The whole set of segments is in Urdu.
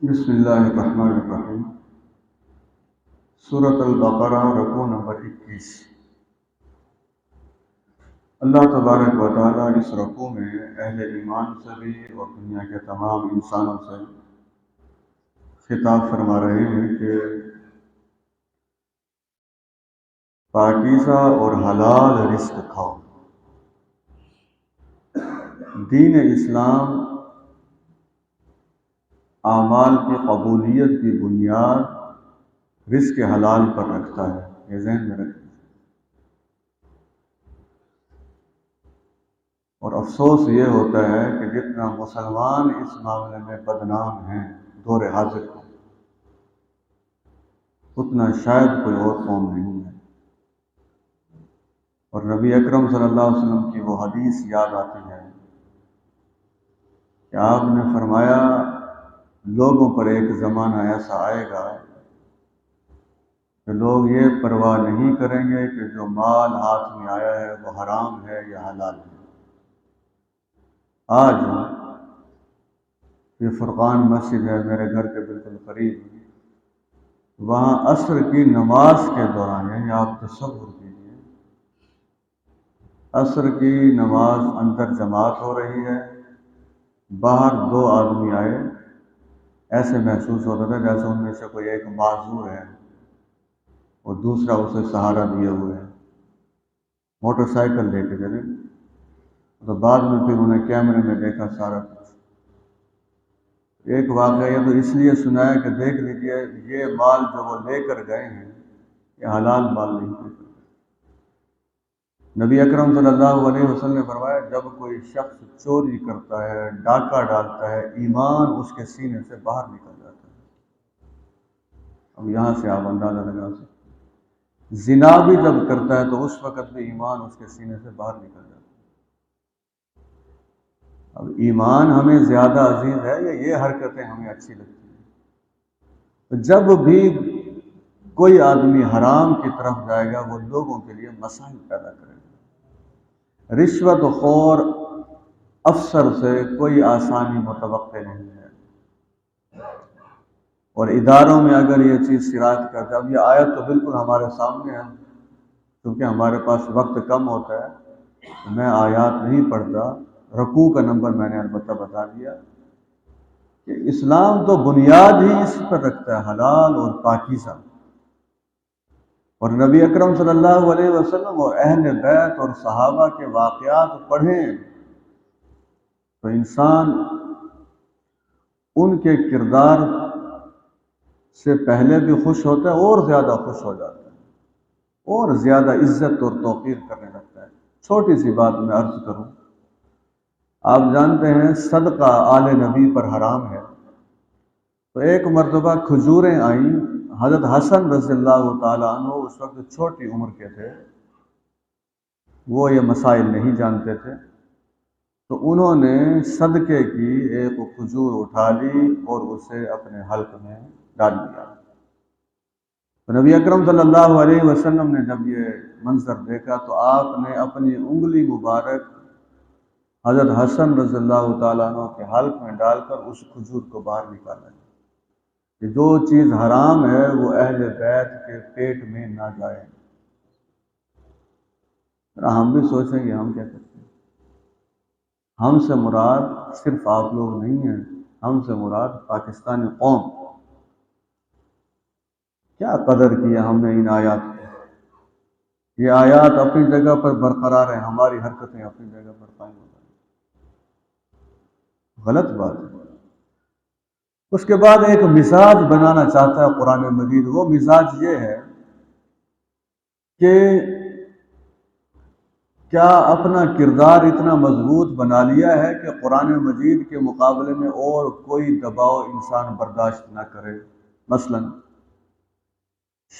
بسم اللہ الرحمن الرحیم۔ سورۃ البقرہ رکوع نمبر 21۔ اللہ تبارک و تعالیٰ اس رکوع میں اہل ایمان سے بھی اور دنیا کے تمام انسانوں سے خطاب فرما رہے ہیں کہ پاکیزہ اور حلال رزق کھاؤ۔ دین اسلام اعمال کی قبولیت کی بنیاد رزق حلال پر رکھتا ہے، یہ ذہن میں رکھیں۔ اور افسوس یہ ہوتا ہے کہ جتنا مسلمان اس معاملے میں بدنام ہیں دور حاضر میں، اتنا شاید کوئی اور قوم نہیں ہے۔ اور نبی اکرم صلی اللہ علیہ وسلم کی وہ حدیث یاد آتی ہے کہ آپ نے فرمایا لوگوں پر ایک زمانہ ایسا آئے گا کہ لوگ یہ پرواہ نہیں کریں گے کہ جو مال ہاتھ میں آیا ہے وہ حرام ہے یا حلال ہے۔ آج یہ فرقان مسجد ہے میرے گھر کے بالکل قریب، وہاں عصر کی نماز کے دوران، یعنی آپ تصور کیجیے، عصر کی نماز اندر جماعت ہو رہی ہے، باہر دو آدمی آئے، ایسے محسوس ہوتا تھا جیسے ان میں سے کوئی ایک معذور ہے اور دوسرا اسے سہارا دیے ہوئے ہے، موٹر سائیکل لے کے چلے۔ تو بعد میں پھر انہیں کیمرے میں دیکھا سارا کچھ۔ ایک واقعہ یہ تو اس لیے سنایا کہ دیکھ لیجیے یہ مال جو وہ لے کر گئے ہیں یہ حلال مال نہیں ہے۔ نبی اکرم صلی اللہ علیہ وسلم نے فرمایا جب کوئی شخص چوری کرتا ہے، ڈاکہ ڈالتا ہے، ایمان اس کے سینے سے باہر نکل جاتا ہے۔ اب یہاں سے آپ اندازہ لگا سکتے ہیں، زنا بھی جب کرتا ہے تو اس وقت بھی ایمان اس کے سینے سے باہر نکل جاتا ہے۔ اب ایمان ہمیں زیادہ عزیز ہے یا یہ حرکتیں ہمیں اچھی لگتی ہیں؟ تو جب بھی کوئی آدمی حرام کی طرف جائے گا وہ لوگوں کے لیے مسائل پیدا کرے گا۔ رشوت خور افسر سے کوئی آسانی متوقع نہیں ہے، اور اداروں میں اگر یہ چیز سرایت کرتا ہے، اب یہ آیت تو بالکل ہمارے سامنے ہے، کیونکہ ہمارے پاس وقت کم ہوتا ہے، میں آیات نہیں پڑھتا، رکوع کا نمبر میں نے البتہ بتا دیا کہ اسلام تو بنیاد ہی اس پر رکھتا ہے، حلال اور پاکیزہ۔ اور نبی اکرم صلی اللہ علیہ وسلم اور اہل بیت اور صحابہ کے واقعات پڑھیں تو انسان ان کے کردار سے پہلے بھی خوش ہوتا ہے اور زیادہ خوش ہو جاتا ہے اور زیادہ عزت اور توقیر کرنے لگتا ہے۔ چھوٹی سی بات میں عرض کروں، آپ جانتے ہیں صدقہ آل نبی پر حرام ہے، تو ایک مرتبہ کھجوریں آئیں، حضرت حسن رضی اللہ تعالیٰ عنہ اس وقت چھوٹی عمر کے تھے، وہ یہ مسائل نہیں جانتے تھے، تو انہوں نے صدقے کی ایک کھجور اٹھا لی اور اسے اپنے حلق میں ڈال دیا۔ تو نبی اکرم صلی اللہ علیہ وسلم نے جب یہ منظر دیکھا تو آپ نے اپنی انگلی مبارک حضرت حسن رضی اللہ تعالیٰ عنہ کے حلق میں ڈال کر اس کھجور کو باہر نکالا کہ جو چیز حرام ہے وہ اہل بیت کے پیٹ میں نہ جائے۔ ہم بھی سوچیں گے ہم کیا کرتے ہیں؟ ہم سے مراد صرف آپ لوگ نہیں ہیں، ہم سے مراد پاکستانی قوم۔ کیا قدر کیا ہم نے ان آیات کی؟ یہ آیات اپنی جگہ پر برقرار ہیں، ہماری حرکتیں اپنی جگہ پر قائم ہو جائیں۔ غلط بات ہے۔ اس کے بعد ایک مزاج بنانا چاہتا ہے قرآن مجید، وہ مزاج یہ ہے کہ کیا اپنا کردار اتنا مضبوط بنا لیا ہے کہ قرآن مجید کے مقابلے میں اور کوئی دباؤ انسان برداشت نہ کرے۔ مثلا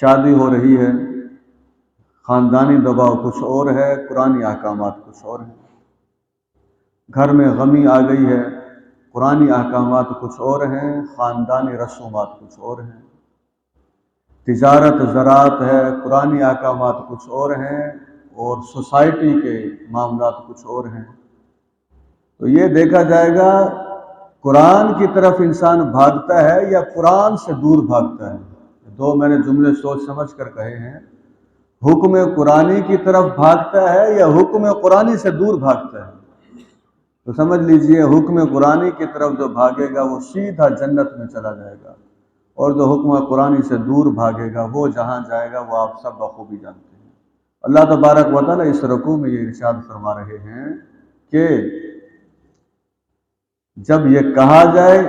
شادی ہو رہی ہے، خاندانی دباؤ کچھ اور ہے، قرآنی احکامات کچھ اور ہیں۔ گھر میں غمی آ گئی ہے، قرآنی احکامات کچھ اور ہیں، خاندانی رسومات کچھ اور ہیں۔ تجارت زراعت ہے، قرآنی احکامات کچھ اور ہیں اور سوسائٹی کے معاملات کچھ اور ہیں۔ تو یہ دیکھا جائے گا قرآن کی طرف انسان بھاگتا ہے یا قرآن سے دور بھاگتا ہے؟ دو میں نے جملے سوچ سمجھ کر کہے ہیں۔ حکم قرآنی کی طرف بھاگتا ہے یا حکم قرآنی سے دور بھاگتا ہے؟ تو سمجھ لیجئے حکم قرآنی کی طرف جو بھاگے گا وہ سیدھا جنت میں چلا جائے گا، اور جو حکم قرآنی سے دور بھاگے گا وہ جہاں جائے گا وہ آپ سب بخوبی جانتے ہیں۔ اللہ تبارک و تعالیٰ اس رکوع میں یہ ارشاد فرما رہے ہیں کہ جب یہ کہا جائے،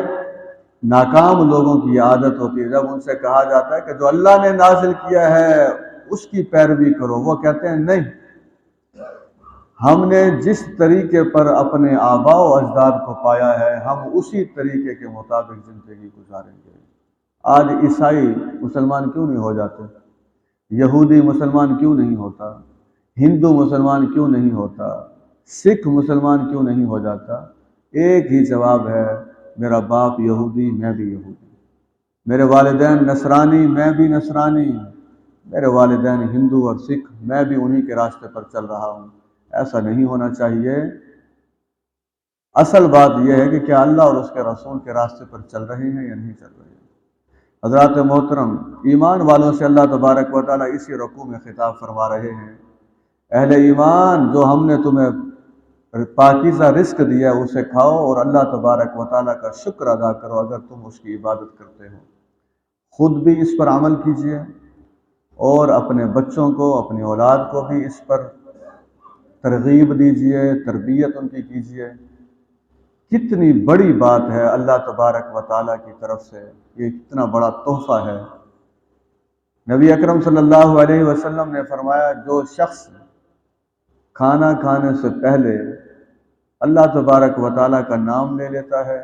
ناکام لوگوں کی یہ عادت ہوتی ہے، جب ان سے کہا جاتا ہے کہ جو اللہ نے نازل کیا ہے اس کی پیروی کرو، وہ کہتے ہیں نہیں، ہم نے جس طریقے پر اپنے آباء و اجداد کو پایا ہے ہم اسی طریقے کے مطابق زندگی گزاریں گے۔ آج عیسائی مسلمان کیوں نہیں ہو جاتے؟ یہودی مسلمان کیوں نہیں ہوتا؟ ہندو مسلمان کیوں نہیں ہوتا؟ سکھ مسلمان کیوں نہیں ہو جاتا؟ ایک ہی جواب ہے، میرا باپ یہودی میں بھی یہودی، میرے والدین نصرانی میں بھی نصرانی، میرے والدین ہندو اور سکھ میں بھی انہی کے راستے پر چل رہا ہوں۔ ایسا نہیں ہونا چاہیے۔ اصل بات یہ ہے کہ کیا اللہ اور اس کے رسول کے راستے پر چل رہے ہیں یا نہیں چل رہے ہیں۔ حضرات محترم، ایمان والوں سے اللہ تبارک و تعالیٰ اسی رکوع میں خطاب فرما رہے ہیں، اہل ایمان، جو ہم نے تمہیں پاکیزہ رزق دیا اسے کھاؤ اور اللہ تبارک و تعالیٰ کا شکر ادا کرو اگر تم اس کی عبادت کرتے ہو۔ خود بھی اس پر عمل کیجئے اور اپنے بچوں کو، اپنی اولاد کو بھی اس پر ترغیب دیجئے، تربیت ان کی کیجئے۔ کتنی بڑی بات ہے اللہ تبارک و تعالیٰ کی طرف سے، یہ کتنا بڑا تحفہ ہے۔ نبی اکرم صلی اللہ علیہ وسلم نے فرمایا، جو شخص کھانا کھانے سے پہلے اللہ تبارک و تعالیٰ کا نام لے لیتا ہے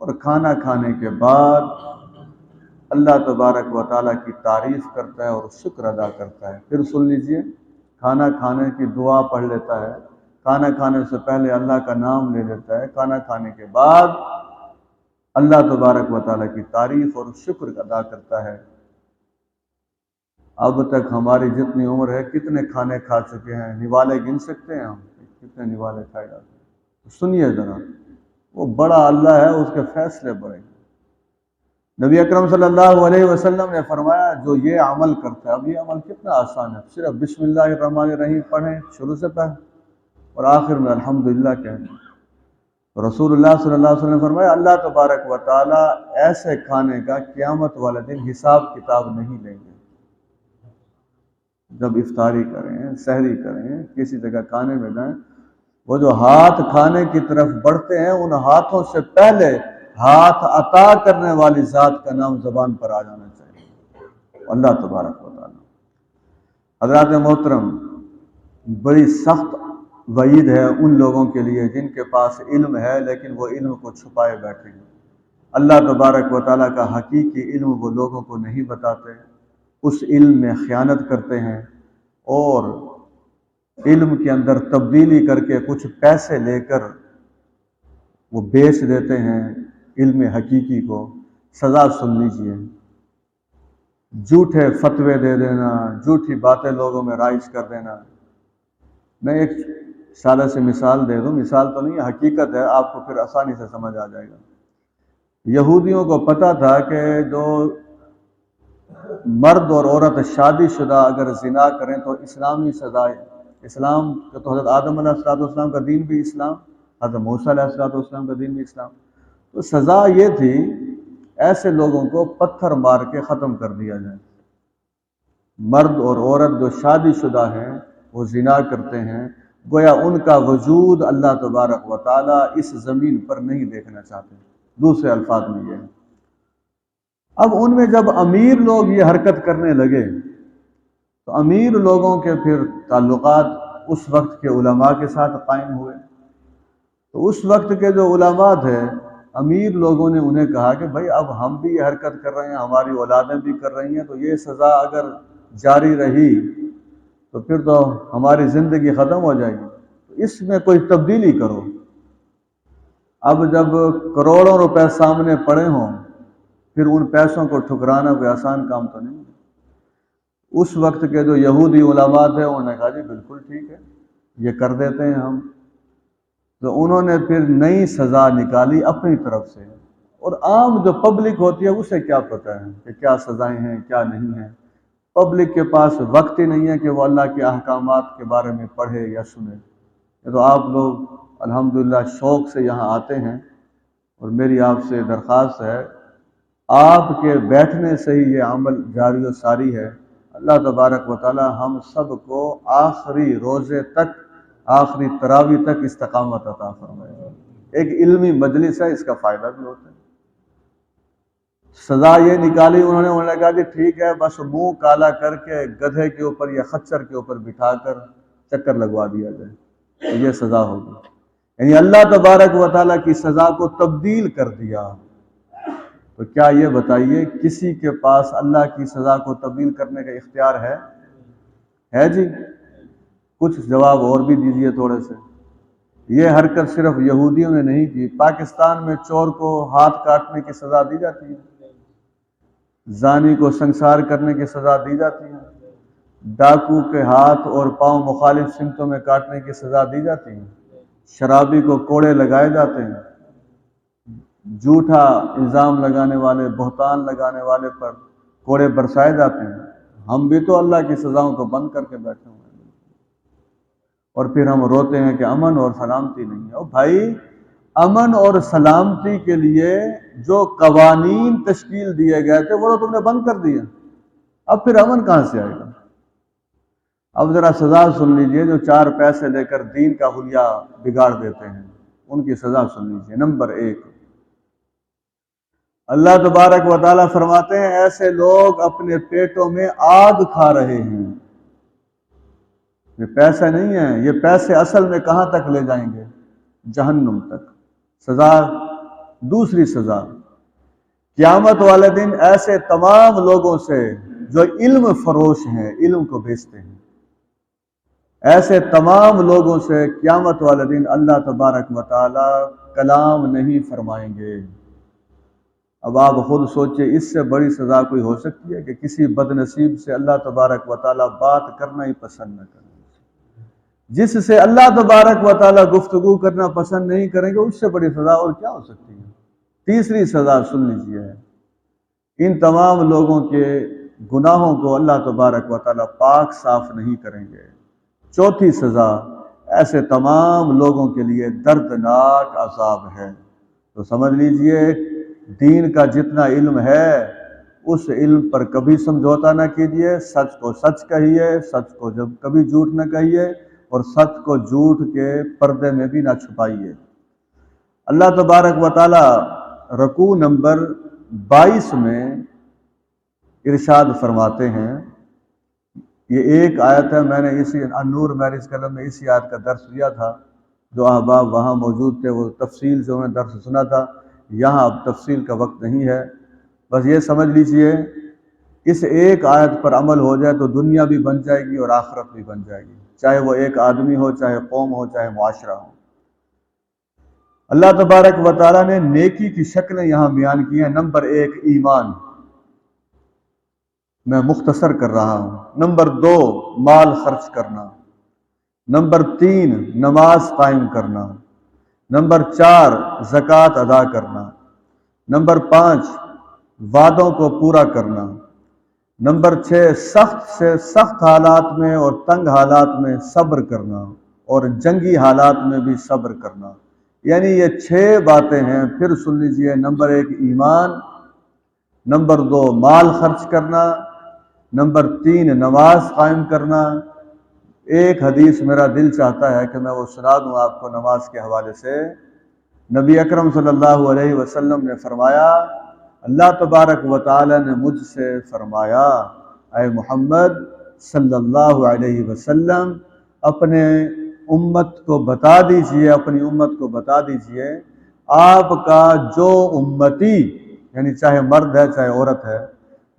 اور کھانا کھانے کے بعد اللہ تبارک و تعالیٰ کی تعریف کرتا ہے اور شکر ادا کرتا ہے، پھر سن لیجئے، کھانا کھانے کی دعا پڑھ لیتا ہے، کھانا کھانے سے پہلے اللہ کا نام لے لیتا ہے، کھانا کھانے کے بعد اللہ تبارک و تعالیٰ کی تعریف اور شکر ادا کرتا ہے۔ اب تک ہماری جتنی عمر ہے کتنے کھانے کھا چکے ہیں؟ نوالے گن سکتے ہیں ہم کتنے نوالے کھائے جاتے ہیں؟ سنیے ذرا، وہ بڑا اللہ ہے، اس کے فیصلے بڑے ہیں۔ نبی اکرم صلی اللہ علیہ وسلم نے فرمایا، جو یہ عمل کرتا ہے، اب یہ عمل کتنا آسان ہے، صرف بسم اللہ الرحمن الرحیم پڑھیں شروع سے پڑھیں اور آخر میں الحمدللہ کہیں۔ رسول اللہ صلی اللہ علیہ وسلم نے فرمایا، اللہ تبارک و تعالیٰ ایسے کھانے کا قیامت والے دن حساب کتاب نہیں لیں گے۔ جب افطاری کریں، سحری کریں، کسی جگہ کھانے میں جائیں، وہ جو ہاتھ کھانے کی طرف بڑھتے ہیں ان ہاتھوں سے پہلے ہاتھ عطا کرنے والی ذات کا نام زبان پر آ جانا چاہیے، اللہ تبارک و تعالیٰ۔ حضرات محترم، بڑی سخت وعید ہے ان لوگوں کے لیے جن کے پاس علم ہے لیکن وہ علم کو چھپائے بیٹھے ہیں۔ اللہ تبارک و تعالیٰ کا حقیقی علم وہ لوگوں کو نہیں بتاتے، اس علم میں خیانت کرتے ہیں اور علم کے اندر تبدیلی کر کے کچھ پیسے لے کر وہ بیچ دیتے ہیں علم حقیقی کو۔ سزا سن لیجئے، جھوٹے فتوے دے دینا، جھوٹی باتیں لوگوں میں رائج کر دینا۔ میں ایک سادہ سے مثال دے دوں، مثال تو نہیں حقیقت ہے، آپ کو پھر آسانی سے سمجھ آ جائے گا۔ یہودیوں کو پتا تھا کہ جو مرد اور عورت شادی شدہ اگر زنا کریں تو اسلامی سزا، اسلام تو حضرت آدم علیہ السلام کا دین بھی اسلام، حضرت موسیٰ علیہ السلام کا دین بھی اسلام، تو سزا یہ تھی ایسے لوگوں کو پتھر مار کے ختم کر دیا جائے۔ مرد اور عورت جو شادی شدہ ہیں وہ زنا کرتے ہیں، گویا ان کا وجود اللہ تبارک و تعالیٰ اس زمین پر نہیں دیکھنا چاہتے۔ دوسرے الفاظ میں یہ ہے، اب ان میں جب امیر لوگ یہ حرکت کرنے لگے تو امیر لوگوں کے پھر تعلقات اس وقت کے علماء کے ساتھ قائم ہوئے، تو اس وقت کے جو علماء تھے، امیر لوگوں نے انہیں کہا کہ بھائی اب ہم بھی یہ حرکت کر رہے ہیں، ہماری اولادیں بھی کر رہی ہیں، تو یہ سزا اگر جاری رہی تو پھر تو ہماری زندگی ختم ہو جائے گی، تو اس میں کوئی تبدیلی کرو۔ اب جب کروڑوں روپے سامنے پڑے ہوں پھر ان پیسوں کو ٹھکرانا کوئی آسان کام تو نہیں۔ اس وقت کے جو یہودی علماء تھے انہوں نے کہا جی بالکل ٹھیک ہے، یہ کر دیتے ہیں ہم۔ تو انہوں نے پھر نئی سزا نکالی اپنی طرف سے، اور عام جو پبلک ہوتی ہے اسے کیا پتہ ہے کہ کیا سزائیں ہیں کیا نہیں ہیں۔ پبلک کے پاس وقت ہی نہیں ہے کہ وہ اللہ کے احکامات کے بارے میں پڑھے یا سنے۔ یہ تو آپ لوگ الحمدللہ شوق سے یہاں آتے ہیں، اور میری آپ سے درخواست ہے، آپ کے بیٹھنے سے ہی یہ عمل جاری و ساری ہے۔ اللہ تبارک و تعالی ہم سب کو آخری روزے تک، آخری تراویح تک استقامت عطا فرمائے۔ ایک علمی مجلس ہے، اس کا فائدہ بھی ہوتا ہے۔ سزا یہ نکالی انہوں نے کہا کہ ٹھیک ہے، بس منہ کالا کر کے گدھے کے اوپر یا خچر کے اوپر بٹھا کر چکر لگوا دیا جائے، تو یہ سزا ہوگی۔ یعنی اللہ تبارک و تعالیٰ کی سزا کو تبدیل کر دیا۔ تو کیا یہ بتائیے کسی کے پاس اللہ کی سزا کو تبدیل کرنے کا اختیار ہے جی؟ کچھ جواب اور بھی دیجیے تھوڑے سے۔ یہ حرکت صرف یہودیوں نے نہیں کی، پاکستان میں چور کو ہاتھ کاٹنے کی سزا دی جاتی ہے، زانی کو سنسار کرنے کی سزا دی جاتی ہے، ڈاکو کے ہاتھ اور پاؤں مخالف سمتوں میں کاٹنے کی سزا دی جاتی ہے، شرابی کو کوڑے لگائے جاتے ہیں، جھوٹا الزام لگانے والے، بہتان لگانے والے پر کوڑے برسائے جاتے ہیں۔ ہم بھی تو اللہ کی سزاؤں کو بند کر کے بیٹھے ہوئے ہیں، اور پھر ہم روتے ہیں کہ امن اور سلامتی نہیں ہے۔ او بھائی، امن اور سلامتی کے لیے جو قوانین تشکیل دیے گئے تھے وہ تو تم نے بند کر دیا، اب پھر امن کہاں سے آئے گا؟ اب ذرا سزا سن لیجئے، جو 4 پیسے لے کر دین کا حلیہ بگاڑ دیتے ہیں ان کی سزا سن لیجئے۔ نمبر 1، اللہ تبارک و تعالیٰ فرماتے ہیں ایسے لوگ اپنے پیٹوں میں آگ کھا رہے ہیں۔ یہ پیسے نہیں ہیں، یہ پیسے اصل میں کہاں تک لے جائیں گے؟ جہنم تک۔ سزا، دوسری سزا، قیامت والے دن ایسے تمام لوگوں سے جو علم فروش ہیں، علم کو بیچتے ہیں، ایسے تمام لوگوں سے قیامت والے دن اللہ تبارک و تعالی کلام نہیں فرمائیں گے۔ اب آپ خود سوچئے، اس سے بڑی سزا کوئی ہو سکتی ہے کہ کسی بد نصیب سے اللہ تبارک و تعالی بات کرنا ہی پسند نہ کریں؟ جس سے اللہ تبارک و تعالی گفتگو کرنا پسند نہیں کریں گے، اس سے بڑی سزا اور کیا ہو سکتی ہے؟ تیسری سزا سن لیجیے، ان تمام لوگوں کے گناہوں کو اللہ تبارک و تعالی پاک صاف نہیں کریں گے۔ چوتھی سزا، ایسے تمام لوگوں کے لیے دردناک عذاب ہے۔ تو سمجھ لیجئے، دین کا جتنا علم ہے اس علم پر کبھی سمجھوتا نہ کیجیے، سچ کو سچ کہیے، سچ کو جب کبھی جھوٹ نہ کہیے، اور سچ کو جھوٹ کے پردے میں بھی نہ چھپائیے۔ اللہ تبارک و تعالی رکوع نمبر 22 میں ارشاد فرماتے ہیں، یہ ایک آیت ہے، میں نے اسی النور میرج کلب میں اسی آیت کا درس لیا تھا، جو احباب وہاں موجود تھے وہ تفصیل سے انہوں نے درس سنا تھا، یہاں اب تفصیل کا وقت نہیں ہے۔ بس یہ سمجھ لیجئے، اس ایک آیت پر عمل ہو جائے تو دنیا بھی بن جائے گی اور آخرت بھی بن جائے گی، چاہے وہ ایک آدمی ہو، چاہے قوم ہو، چاہے معاشرہ ہو۔ اللہ تبارک و تعالیٰ نے نیکی کی شکلیں یہاں بیان کی ہیں۔ نمبر 1 ایمان، میں مختصر کر رہا ہوں۔ نمبر 2 مال خرچ کرنا۔ نمبر 3 نماز قائم کرنا۔ نمبر 4 زکوٰۃ ادا کرنا۔ نمبر 5 وعدوں کو پورا کرنا۔ نمبر 6 سخت سے سخت حالات میں اور تنگ حالات میں صبر کرنا، اور جنگی حالات میں بھی صبر کرنا۔ یعنی یہ 6 باتیں ہیں، پھر سن لیجئے۔ نمبر 1 ایمان، نمبر 2 مال خرچ کرنا، نمبر 3 نماز قائم کرنا۔ ایک حدیث میرا دل چاہتا ہے کہ میں وہ سنا دوں آپ کو نماز کے حوالے سے۔ نبی اکرم صلی اللہ علیہ وسلم نے فرمایا، اللہ تبارک و تعالی نے مجھ سے فرمایا، اے محمد صلی اللہ علیہ وسلم، اپنے امت کو بتا دیجئے، اپنی امت کو بتا دیجئے، آپ کا جو امتی، یعنی چاہے مرد ہے چاہے عورت ہے،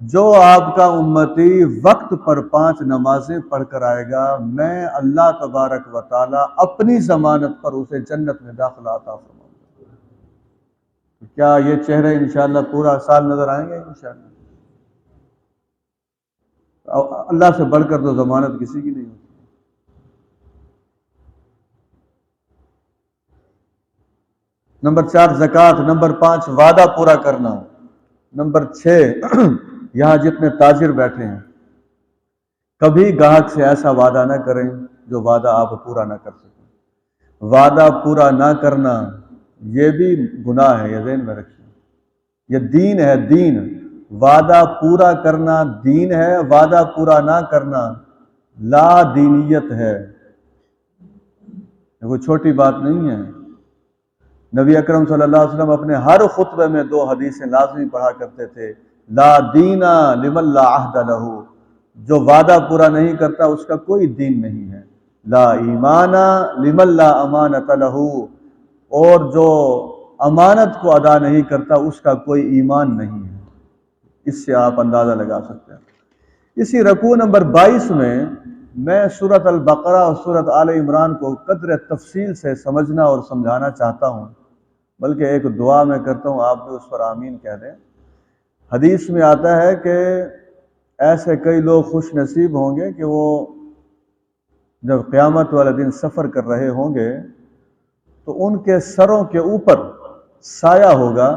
جو آپ کا امتی وقت پر 5 نمازیں پڑھ کر آئے گا، میں اللہ تبارک و تعالی اپنی ضمانت پر اسے جنت میں داخلہ عطا فرماؤں گا۔ کیا یہ چہرے انشاءاللہ پورا سال نظر آئیں گے انشاءاللہ؟ اللہ سے بڑھ کر تو ضمانت کسی کی نہیں ہوتی۔ نمبر 4 زکوٰۃ، نمبر 5 وعدہ پورا کرنا، نمبر 6 یہاں جتنے تاجر بیٹھے ہیں کبھی گاہک سے ایسا وعدہ نہ کریں جو وعدہ آپ پورا نہ کر سکیں۔ وعدہ پورا نہ کرنا یہ بھی گناہ ہے، یہ ذہن میں رکھیں، یہ دین ہے، دین۔ وعدہ پورا کرنا دین ہے، وعدہ پورا نہ کرنا لا دینیت ہے، یہ کوئی چھوٹی بات نہیں ہے۔ نبی اکرم صلی اللہ علیہ وسلم اپنے ہر خطبے میں 2 حدیثیں لازمی پڑھا کرتے تھے، لا دینا لمن لا عہد لہ، جو وعدہ پورا نہیں کرتا اس کا کوئی دین نہیں ہے، لا ایمان لمن لا امانت لہ، اور جو امانت کو ادا نہیں کرتا اس کا کوئی ایمان نہیں ہے۔ اس سے آپ اندازہ لگا سکتے ہیں۔ اسی رکوع نمبر 22 میں سورۃ البقرہ اور سورۃ آل عمران کو قدر تفصیل سے سمجھنا اور سمجھانا چاہتا ہوں، بلکہ ایک دعا میں کرتا ہوں، آپ بھی اس پر آمین کہہ دیں۔ حدیث میں آتا ہے کہ ایسے کئی لوگ خوش نصیب ہوں گے کہ وہ جب قیامت والے دن سفر کر رہے ہوں گے تو ان کے سروں کے اوپر سایہ ہوگا،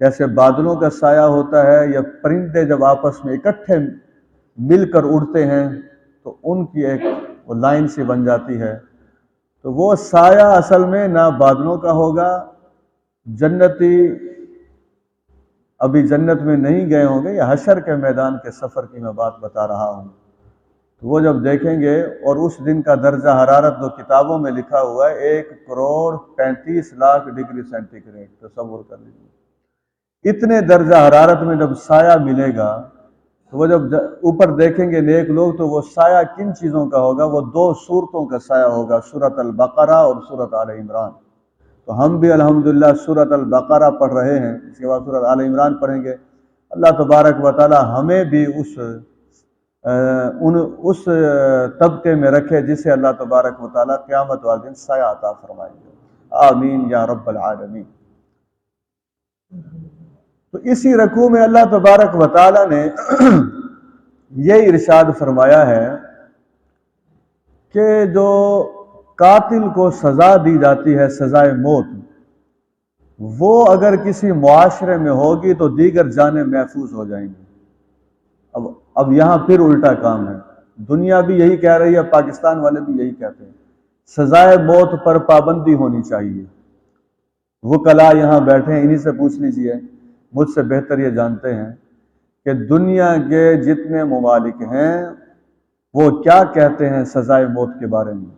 جیسے بادلوں کا سایہ ہوتا ہے، یا پرندے جب آپس میں اکٹھے مل کر اڑتے ہیں تو ان کی ایک وہ لائن سی بن جاتی ہے، تو وہ سایہ اصل میں نہ بادلوں کا ہوگا۔ جنتی ابھی جنت میں نہیں گئے ہوں گے، یا حشر کے میدان کے سفر کی میں بات بتا رہا ہوں، تو وہ جب دیکھیں گے، اور اس دن کا درجہ حرارت جو کتابوں میں لکھا ہوا ہے 1,35,00,000 ڈگری سینٹی گریڈ، تصور کر لیجیے۔ اتنے درجہ حرارت میں جب سایہ ملے گا تو وہ جب اوپر دیکھیں گے نیک لوگ، تو وہ سایہ کن چیزوں کا ہوگا؟ وہ 2 سورتوں کا سایہ ہوگا، سورۃ البقرہ اور سورۃ آل عمران۔ تو ہم بھی الحمدللہ سورۃ البقرہ پڑھ رہے ہیں، اس کے بعد سورۃ آل عمران پڑھیں گے۔ اللہ تبارک و تعالی ہمیں بھی اس طبقے میں رکھے جسے اللہ تبارک و تعالی قیامت والے دن سایہ عطا فرمائیں گے، آمین یا رب العالمین۔ تو اسی رکوع میں اللہ تبارک و تعالی نے یہ ارشاد فرمایا ہے کہ جو قاتل کو سزا دی جاتی ہے، سزائے موت، وہ اگر کسی معاشرے میں ہوگی تو دیگر جانیں محفوظ ہو جائیں گی۔ اب یہاں پھر الٹا کام ہے، دنیا بھی یہی کہہ رہی ہے، پاکستان والے بھی یہی کہتے ہیں، سزائے موت پر پابندی ہونی چاہیے۔ وکلاء یہاں بیٹھے ہیں، انہی سے پوچھ لیجئے، مجھ سے بہتر یہ جانتے ہیں کہ دنیا کے جتنے ممالک ہیں وہ کیا کہتے ہیں سزائے موت کے بارے میں،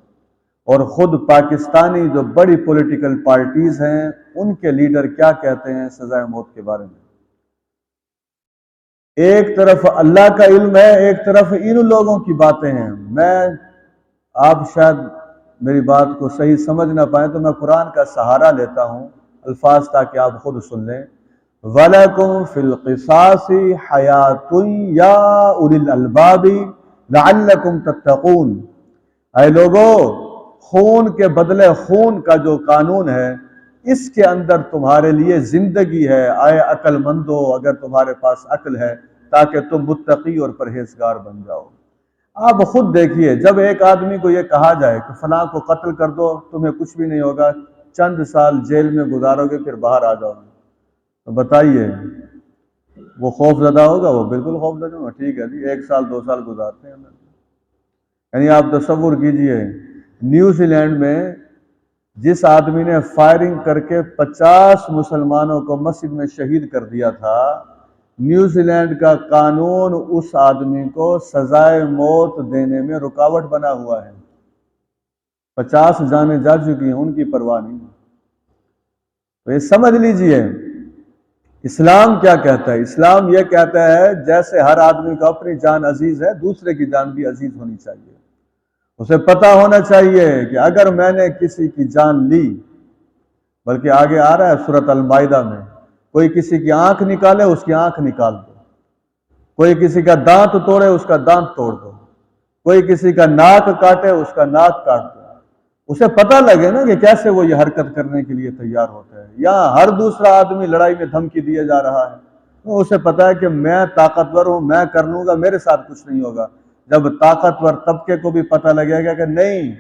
اور خود پاکستانی جو بڑی پولیٹیکل پارٹیز ہیں ان کے لیڈر کیا کہتے ہیں سزائے موت کے بارے میں۔ ایک طرف اللہ کا علم ہے، ایک طرف ان لوگوں کی باتیں ہیں۔ آپ شاید میری بات کو صحیح سمجھ نہ پائیں تو میں قرآن کا سہارا لیتا ہوں، الفاظ تاکہ آپ خود سن لیں۔ وَلَكُمْ فِي الْقِصَاصِ حَيَاةٌ يَا أُولِي الْأَلْبَابِ لَعَلَّكُمْ تَتَّقُونَ، اے لوگو، خون کے بدلے خون کا جو قانون ہے اس کے اندر تمہارے لیے زندگی ہے، اے عقل مندو، اگر تمہارے پاس عقل ہے، تاکہ تم متقی اور پرہیزگار بن جاؤ۔ آپ خود دیکھیے، جب ایک آدمی کو یہ کہا جائے کہ فلاں کو قتل کر دو، تمہیں کچھ بھی نہیں ہوگا، چند سال جیل میں گزارو گے پھر باہر آ جاؤ گے، تو بتائیے وہ خوف زدہ ہوگا؟ وہ بالکل خوف زدہ ہوگا۔ ٹھیک ہے جی، 1 سال 2 سال گزارتے ہیں، یعنی آپ تصور کیجئے نیوزی لینڈ میں جس آدمی نے فائرنگ کر کے 50 مسلمانوں کو مسجد میں شہید کر دیا تھا، نیوزی لینڈ کا قانون اس آدمی کو سزائے موت دینے میں رکاوٹ بنا ہوا ہے۔ 50 جانیں جا چکی ہیں، ان کی پرواہ نہیں۔ تو یہ سمجھ لیجئے اسلام کیا کہتا ہے۔ اسلام یہ کہتا ہے جیسے ہر آدمی کو اپنی جان عزیز ہے، دوسرے کی جان بھی عزیز ہونی چاہیے۔ اسے پتہ ہونا چاہیے کہ اگر میں نے کسی کی جان لی، بلکہ آگے آ رہا ہے سورۃ المائدہ میں، کوئی کسی کی آنکھ نکالے اس کی آنکھ نکال دو، کوئی کسی کا دانت توڑے اس کا دانت توڑ دو، کوئی کسی کا ناک کاٹے اس کا ناک کاٹ دو۔ اسے پتہ لگے نا کہ کیسے وہ یہ حرکت کرنے کے لیے تیار ہوتا ہے۔ یہاں ہر دوسرا آدمی لڑائی میں دھمکی دیے جا رہا ہے، تو اسے پتہ ہے کہ میں طاقتور ہوں، میں کر لوں گا، میرے ساتھ کچھ نہیں ہوگا۔ جب طاقتور طبقے کو بھی پتہ لگے گا کہ نہیں،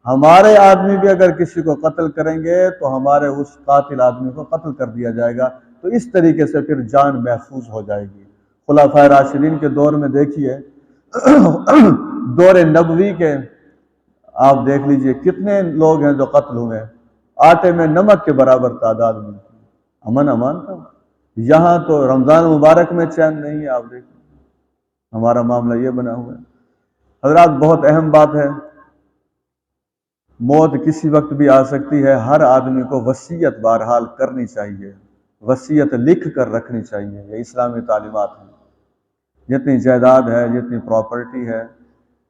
ہمارے آدمی بھی اگر کسی کو قتل کریں گے تو ہمارے اس قاتل آدمی کو قتل کر دیا جائے گا، تو اس طریقے سے پھر جان محفوظ ہو جائے گی۔ خلفائے راشدین کے دور میں دیکھیے، دور نبوی کے آپ دیکھ لیجئے کتنے لوگ ہیں جو قتل ہوئے، آٹے میں نمک کے برابر تعداد میں، امن امان تھا۔ یہاں تو رمضان مبارک میں چین نہیں ہے، آپ دیکھیں ہمارا معاملہ یہ بنا ہوا ہے۔ حضرات بہت اہم بات ہے، موت کسی وقت بھی آ سکتی ہے، ہر آدمی کو وصیت بہرحال کرنی چاہیے، وصیت لکھ کر رکھنی چاہیے، یہ اسلامی تعلیمات ہیں۔ جتنی جائیداد ہے، جتنی پراپرٹی ہے،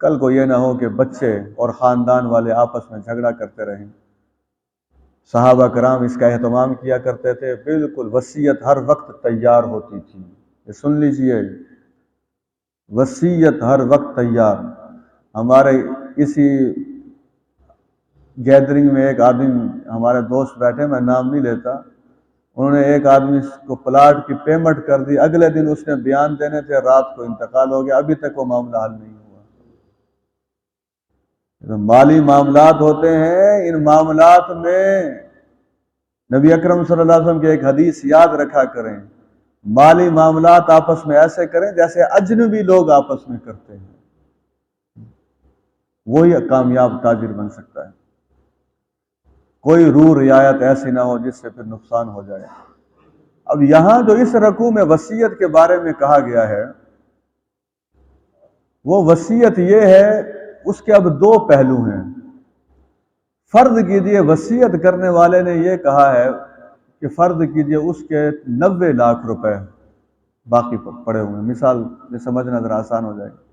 کل کو یہ نہ ہو کہ بچے اور خاندان والے آپس میں جھگڑا کرتے رہیں۔ صحابہ کرام اس کا اہتمام کیا کرتے تھے، بالکل وصیت ہر وقت تیار ہوتی تھی۔ یہ سن لیجئے، وصیت ہر وقت تیار۔ ہمارے اسی گیدرنگ میں ایک آدمی، ہمارے دوست بیٹھے، میں نام نہیں لیتا، انہوں نے ایک آدمی کو پلاٹ کی پیمنٹ کر دی، اگلے دن اس نے بیان دینے تھے، رات کو انتقال ہو گیا، ابھی تک وہ معاملہ حل نہیں ہوا۔ مالی معاملات ہوتے ہیں، ان معاملات میں نبی اکرم صلی اللہ علیہ وسلم کی ایک حدیث یاد رکھا کریں، مالی معاملات آپس میں ایسے کریں جیسے اجنبی لوگ آپس میں کرتے ہیں، وہی کامیاب تاجر بن سکتا ہے۔ کوئی رو رعایت ایسی نہ ہو جس سے پھر نقصان ہو جائے۔ اب یہاں جو اس رکوع میں وصیت کے بارے میں کہا گیا ہے، وہ وصیت یہ ہے، اس کے اب دو پہلو ہیں۔ فرض کیجئے وصیت کرنے والے نے یہ کہا ہے کہ فرض کیجئے اس کے 90 لاکھ روپے باقی پڑے ہوئے ہیں، مثال میں سمجھنا ذرا آسان ہو جائے گا۔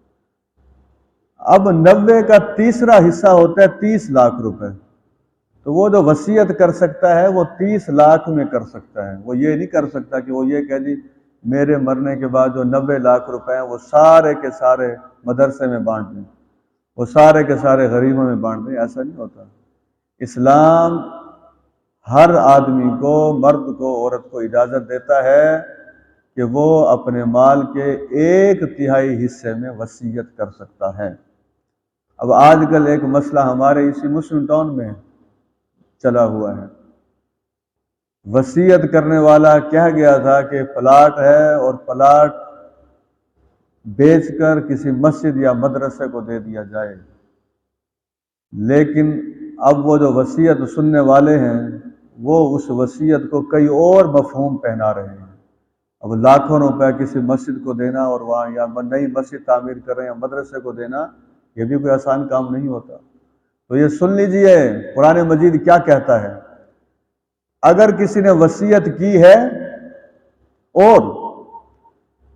اب 90 کا تیسرا حصہ ہوتا ہے 30 لاکھ روپے، تو وہ جو وصیت کر سکتا ہے وہ 30 لاکھ میں کر سکتا ہے۔ وہ یہ نہیں کر سکتا کہ وہ یہ کہہ دی میرے مرنے کے بعد جو 90 لاکھ روپے ہیں وہ سارے کے سارے مدرسے میں بانٹ دیں، وہ سارے کے سارے غریبوں میں بانٹ دیں، ایسا نہیں ہوتا۔ اسلام ہر آدمی کو، مرد کو، عورت کو اجازت دیتا ہے کہ وہ اپنے مال کے 1/3 حصے میں وصیت کر سکتا ہے۔ اب آج کل ایک مسئلہ ہمارے اسی مسلم ٹاؤن میں چلا ہوا ہے، وصیت کرنے والا کہہ گیا تھا کہ پلاٹ ہے اور پلاٹ بیچ کر کسی مسجد یا مدرسے کو دے دیا جائے، لیکن اب وہ جو وصیت سننے والے ہیں وہ اس وصیت کو کئی اور مفہوم پہنا رہے ہیں۔ اب لاکھوں روپے کسی مسجد کو دینا اور وہاں یا نئی مسجد تعمیر کر رہے ہیں یا مدرسے کو دینا، یہ بھی کوئی آسان کام نہیں ہوتا۔ تو یہ سن لیجئے قرآن مجید کیا کہتا ہے، اگر کسی نے وصیت کی ہے اور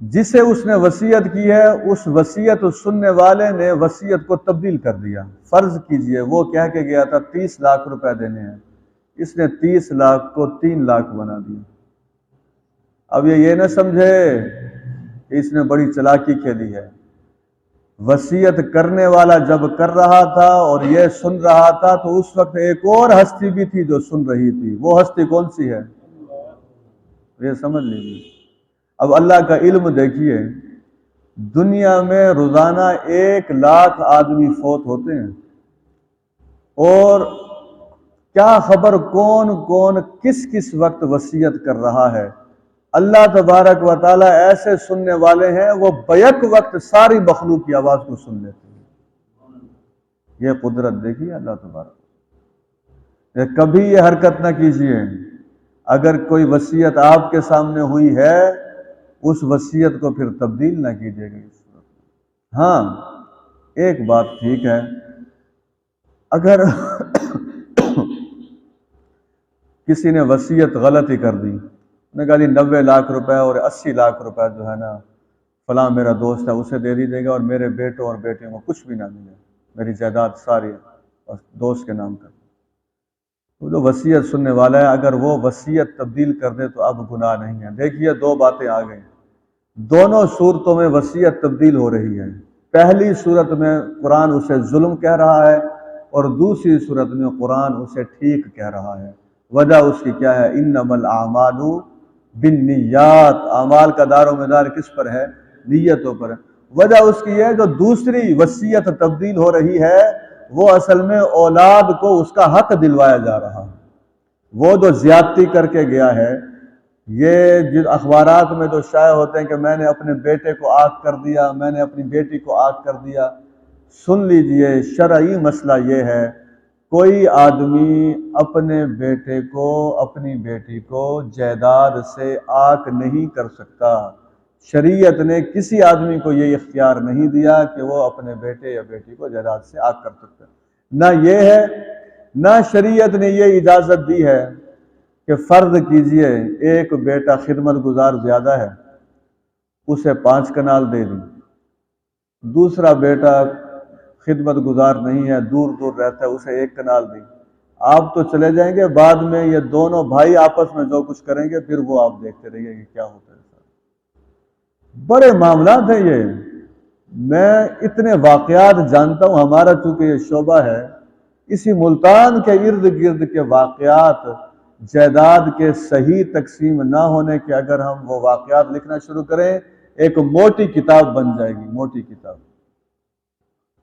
جسے اس نے وصیت کی ہے اس وصیت سننے والے نے وصیت کو تبدیل کر دیا، فرض کیجئے وہ کہہ کے گیا تھا 30 لاکھ روپے دینے ہیں، اس نے 30 لاکھ کو 3 لاکھ بنا دیا۔ اب یہ نہ سمجھے کہ اس نے بڑی چلاکی کھیلی ہے، وصیت کرنے والا جب کر رہا تھا اور یہ سن رہا تھا تو اس وقت ایک اور ہستی بھی تھی جو سن رہی تھی، وہ ہستی کون سی ہے؟ یہ سمجھ لیجیے۔ اب اللہ کا علم دیکھیے، دنیا میں روزانہ 1 لاکھ آدمی فوت ہوتے ہیں، اور کیا خبر کون کون کس کس وقت وصیت کر رہا ہے۔ اللہ تبارک و تعالیٰ ایسے سننے والے ہیں، وہ بیک وقت ساری مخلوق کی آواز کو سن لیتے ہیں۔ یہ قدرت دیکھیے اللہ تبارک۔ کبھی یہ حرکت نہ کیجیے، اگر کوئی وصیت آپ کے سامنے ہوئی ہے اس وصیت کو پھر تبدیل نہ کیجیے گا۔ ہاں ایک بات ٹھیک ہے، اگر کسی نے وصیت غلطی کر دی، نے کہا جی 90 لاکھ روپے اور 80 لاکھ روپے جو ہے نا فلاں میرا دوست ہے اسے دے دیجیے گا اور میرے بیٹوں اور بیٹیوں کو کچھ بھی نہ ملے، میری جائیداد ساری دوست کے نام کر، تو جو وصیت سننے والا ہے اگر وہ وصیت تبدیل کر دے تو اب گناہ نہیں ہے۔ دیکھیے 2 باتیں آ گئیں، دونوں صورتوں میں وصیت تبدیل ہو رہی ہے۔ پہلی صورت میں قرآن اسے ظلم کہہ رہا ہے اور دوسری صورت میں قرآن اسے ٹھیک کہہ رہا ہے۔ وجہ اس کی کیا ہے؟ انما الاعمال بالنیات، اعمال کا دار و مدار کس پر ہے؟ نیتوں پر ہے۔ وجہ اس کی ہے جو دوسری وصیت تبدیل ہو رہی ہے وہ اصل میں اولاد کو اس کا حق دلوایا جا رہا ہے۔ وہ جو زیادتی کر کے گیا ہے، یہ جو اخبارات میں جو شائع ہوتے ہیں کہ میں نے اپنے بیٹے کو آگ کر دیا، میں نے اپنی بیٹی کو آگ کر دیا، سن لیجئے شرعی مسئلہ یہ ہے، کوئی آدمی اپنے بیٹے کو اپنی بیٹی کو جائیداد سے آگ نہیں کر سکتا۔ شریعت نے کسی آدمی کو یہ اختیار نہیں دیا کہ وہ اپنے بیٹے یا بیٹی کو جائیداد سے آگ کر سکتا۔ نہ یہ ہے، نہ شریعت نے یہ اجازت دی ہے کہ فرض کیجئے ایک بیٹا خدمت گزار زیادہ ہے، اسے 5 کنال دے دی، دوسرا بیٹا خدمت گزار نہیں ہے، دور دور رہتا ہے، اسے 1 کنال دی۔ آپ تو چلے جائیں گے، بعد میں یہ دونوں بھائی آپس میں جو کچھ کریں گے پھر وہ آپ دیکھتے رہیے کہ کیا ہوتا ہے۔ بڑے معاملات ہیں یہ، میں اتنے واقعات جانتا ہوں، ہمارا چونکہ یہ شعبہ ہے، اسی ملتان کے ارد گرد کے واقعات، جائیداد کے صحیح تقسیم نہ ہونے کے اگر ہم وہ واقعات لکھنا شروع کریں ایک موٹی کتاب بن جائے گی، موٹی کتاب۔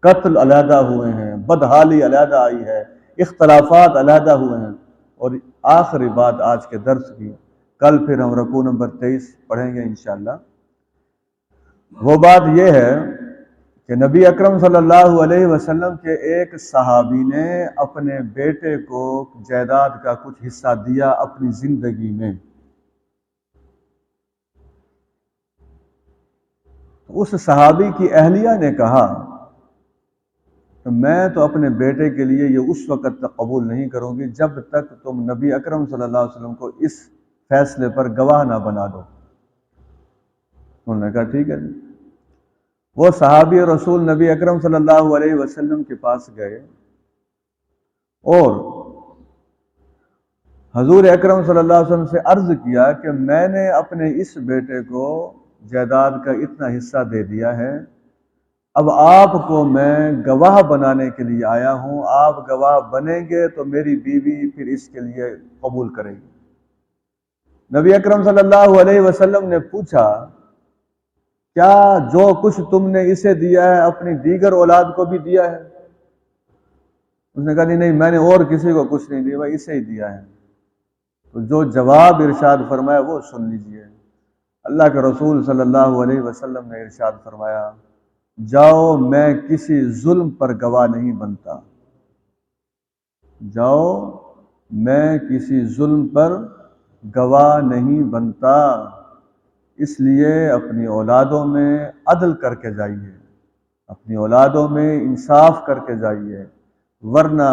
قتل علیحدہ ہوئے ہیں، بدحالی علیحدہ آئی ہے، اختلافات علیحدہ ہوئے ہیں۔ اور آخری بات آج کے درس کی، کل پھر ہم رکوع نمبر 23 پڑھیں گے انشاءاللہ۔ وہ بات یہ ہے کہ نبی اکرم صلی اللہ علیہ وسلم کے ایک صحابی نے اپنے بیٹے کو جائیداد کا کچھ حصہ دیا اپنی زندگی میں۔ اس صحابی کی اہلیہ نے کہا کہ میں تو اپنے بیٹے کے لیے یہ اس وقت تک قبول نہیں کروں گی جب تک تم نبی اکرم صلی اللہ علیہ وسلم کو اس فیصلے پر گواہ نہ بنا دو۔ انہوں نے کہا ٹھیک ہے۔ وہ صحابی رسول نبی اکرم صلی اللہ علیہ وسلم کے پاس گئے اور حضور اکرم صلی اللہ علیہ وسلم سے عرض کیا کہ میں نے اپنے اس بیٹے کو جائیداد کا اتنا حصہ دے دیا ہے، اب آپ کو میں گواہ بنانے کے لیے آیا ہوں، آپ گواہ بنیں گے تو میری بیوی پھر اس کے لیے قبول کرے گی۔ نبی اکرم صلی اللہ علیہ وسلم نے پوچھا کیا جو کچھ تم نے اسے دیا ہے اپنی دیگر اولاد کو بھی دیا ہے؟ اس نے کہا نہیں میں نے اور کسی کو کچھ نہیں دیا، بھائی اسے ہی دیا ہے۔ تو جو جواب ارشاد فرمایا وہ سن لیجئے۔ اللہ کے رسول صلی اللہ علیہ وسلم نے ارشاد فرمایا جاؤ میں کسی ظلم پر گواہ نہیں بنتا، جاؤ میں کسی ظلم پر گواہ نہیں بنتا، اس لیے اپنی اولادوں میں عدل کر کے جائیے، اپنی اولادوں میں انصاف کر کے جائیے، ورنہ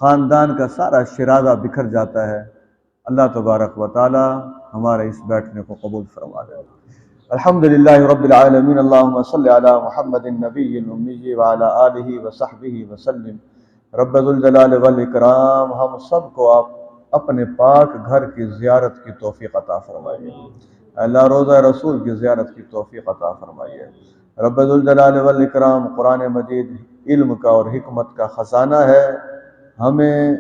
خاندان کا سارا شرازہ بکھر جاتا ہے۔ اللہ تبارک و تعالی ہمارے اس بیٹھنے کو قبول فرما دے۔ الحمدللہ رب العالمین، اللہم صلی علی محمد النبی الامی وعلی آلہ وصحبہ وسلم۔ رب ذوالجلال والاکرام ہم سب کو آپ اپنے پاک گھر کی زیارت کی توفیق عطا فرمائیے، اللہ روضہ رسول کی زیارت کی توفیق عطا فرمائیے۔ رب ذوالجلال والاکرام قرآن مجید علم کا اور حکمت کا خزانہ ہے، ہمیں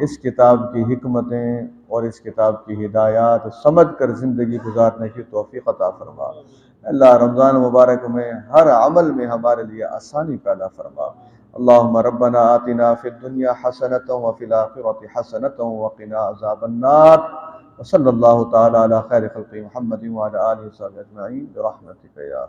اس کتاب کی حکمتیں اور اس کتاب کی ہدایات سمجھ کر زندگی گزارنے کی توفیق عطا فرما۔ اللہ رمضان مبارک میں ہر عمل میں ہمارے لیے آسانی پیدا فرما۔ اللہم ربنا آتنا فی الدنیا حسنۃ وفی الآخرۃ حسنۃ وقنا عذاب النار، وصلی اللہ تعالی علی خیر خلق محمد وعلی آلہ وصحبہ اجمعین برحمتک یا